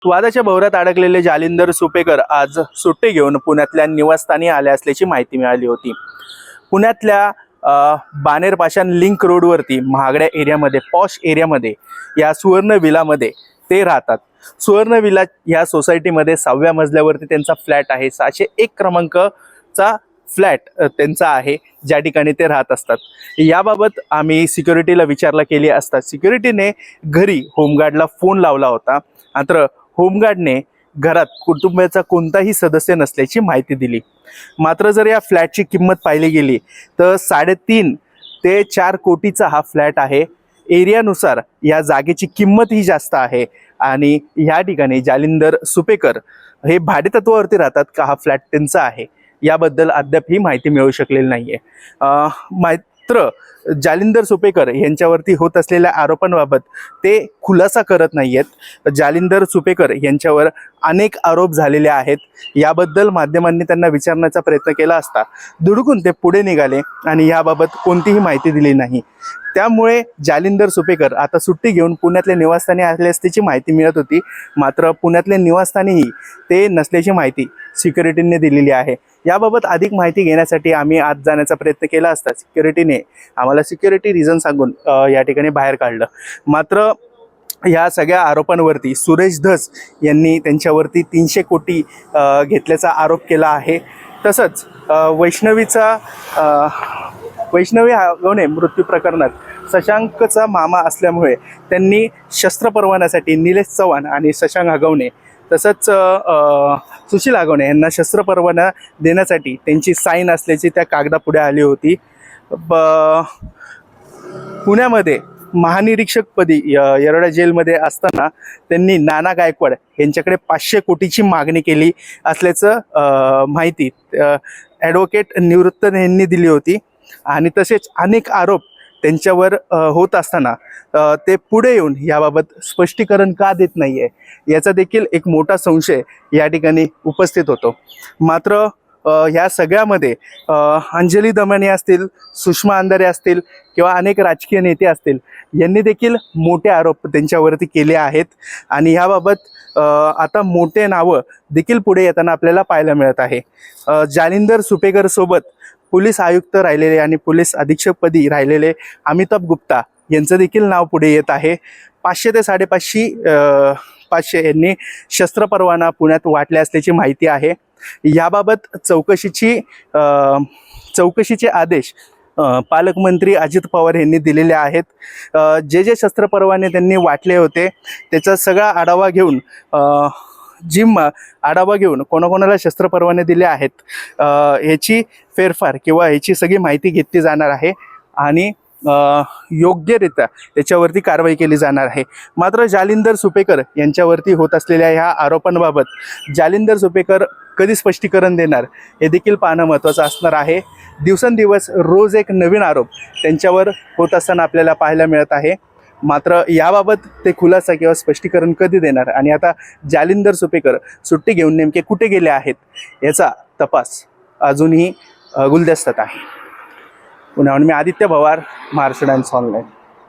वादाच्या भोवऱ्यात अडकलेले जालिंदर सुपेकर आज सुट्टी घेऊन पुण्यातल्या निवासस्थानी आले असल्याची माहिती मिळाली होती। पुण्यातल्या बाणेर पाषाण लिंक रोडवरती महागड्या एरियामध्ये, पॉश एरियामध्ये, या सुवर्ण विलामध्ये ते राहतात। सुवर्ण विला या सोसायटीमध्ये 6व्या मजल्यावरती त्यांचा फ्लॅट आहे। 601 क्रमांकाचा फ्लॅट त्यांचा आहे, ज्या ठिकाणी ते राहत असतात। याबाबत आम्ही सिक्युरिटीला विचारला केली असता सिक्युरिटीने घरी होमगार्डला फोन लावला होता, मात्र होमगार्डने घरात कुटुंबाचा कोणताही सदस्य नसल्याची माहिती दिली। मात्र जर या फ्लॅटची किंमत पाहिली गेली तर 3.5 ते 4 कोटीचा हा फ्लॅट आहे। एरियानुसार या जागेची किंमतही जास्त आहे आणि या ठिकाणी जालिंदर सुपेकर हे भाडेतत्वावरती राहतात का हा फ्लॅट त्यांचा आहे याबद्दल अद्याप ही माहिती मिळू शकलेली नाहीये। मात्र जालिंदर सुपेकर यांच्यावरती होत असलेल्या आरोपांबाबत ते खुलासा करत नाहीयेत। जालिंदर सुपेकर यांच्यावर अनेक आरोप झालेले आहेत। याबद्दल माध्यमांनी त्यांना विचारण्याचा प्रयत्न केला असता दुडकून ते पुढे निघाले आणि याबाबत कोणतीही माहिती दिली नाही। त्यामुळे जालिंदर सुपेकर आता सुट्टी घेऊन पुण्यातल्या निवासस्थानी आले असल्याची माहिती मिळत होती, मात्र पुण्यातल्या निवासस्थानीही ते नसल्याची माहिती सिक्युरिटीने दिलेली आहे। याबाबत अधिक माहिती घेण्यासाठी आम्ही आज जाण्याचा प्रयत्न केला असता सिक्युरिटीने आम्हाला सिक्युरिटी रिझन सांगून या ठिकाणी बाहेर काढलं। मात्र या सगळ्या आरोपांवरती सुरेश धस यांनी त्यांच्यावरती 300 कोटी घेतल्याचा आरोप केला आहे। तसंच वैष्णवी हगवणे मृत्यू प्रकरणात शशांकचा मामा असल्यामुळे त्यांनी शस्त्र परवान्यासाठी निलेश चव्हाण आणि शशांक हगवणे तसंच सुशील हगवणे यांना शस्त्र परवाना देण्यासाठी त्यांची साईन असल्याची त्या कागदापुढे आली होती। पुण्यामध्ये महानिरीक्षकपदी येरवडा जेलमध्ये असताना त्यांनी नाना गायकवाड यांच्याकडे 500 कोटीची मागणी केली असल्याचं माहिती ॲडव्होकेट निवृत्त यांनी दिली होती आणि तसेच अनेक आरोप त्यांच्यावर होत असताना ते पुढे येऊन याबाबत स्पष्टीकरण का देत नाहीये याचा देखील एक मोठा संशय या ठिकाणी उपस्थित होतो। मात्र ह्या सगळ्यामध्ये अंजली दमनी असतील, सुषमा अंधारे असतील किंवा अनेक राजकीय नेते असतील यांनी देखील मोठे आरोप त्यांच्यावरती केले आहेत आणि याबाबत आता मोठे नावं देखील पुढे येताना आपल्याला पाहायला मिळत आहे। जालिंदर सुपेकर सोबत पोलीस आयुक्त राहिलेले आणि पोलीस अधीक्षकपदी राहिलेले अमिताभ गुप्ता यांचं देखील नाव पुढे येत आहे। 500 ते 550 यांनी शस्त्र परवाना पुण्यात वाटले असल्याची माहिती आहे। याबाबत चौकशीचे आदेश पालकमंत्री अजित पवार यांनी दिलेले आहेत। जे शस्त्र परवाने त्यांनी वाटले होते त्याचा सगळा आढावा घेऊन आढावा घेऊन कोणाकोणाला शस्त्र परवाने दिले आहेत ह्याची फेरफार किंवा ह्याची सगळी माहिती घेतली जाणार आहे आणि योग्यरित्या त्याच्यावरती कारवाई केली जाणार आहे। मात्र जालिंदर सुपेकर यांच्यावरती होत असलेल्या ह्या आरोपांबाबत जालिंदर सुपेकर कधी स्पष्टीकरण देणार हे देखील पाहणं महत्त्वाचं असणार आहे। दिवसेंदिवस रोज एक नवीन आरोप त्यांच्यावर होत असताना आपल्याला पाहायला मिळत आहे। मात्र याबाबत ते खुलासा किंवा स्पष्टीकरण कधी देणार आणि आता जालिंदर सुपेकर सुट्टी घेऊन नेमके कुठे गेले आहेत याचा तपास अजूनही गुलदस्त्यात आहे। पुण्याहून मी आदित्य पवार, महाराष्ट्र टाइम्स ऑनलाईन।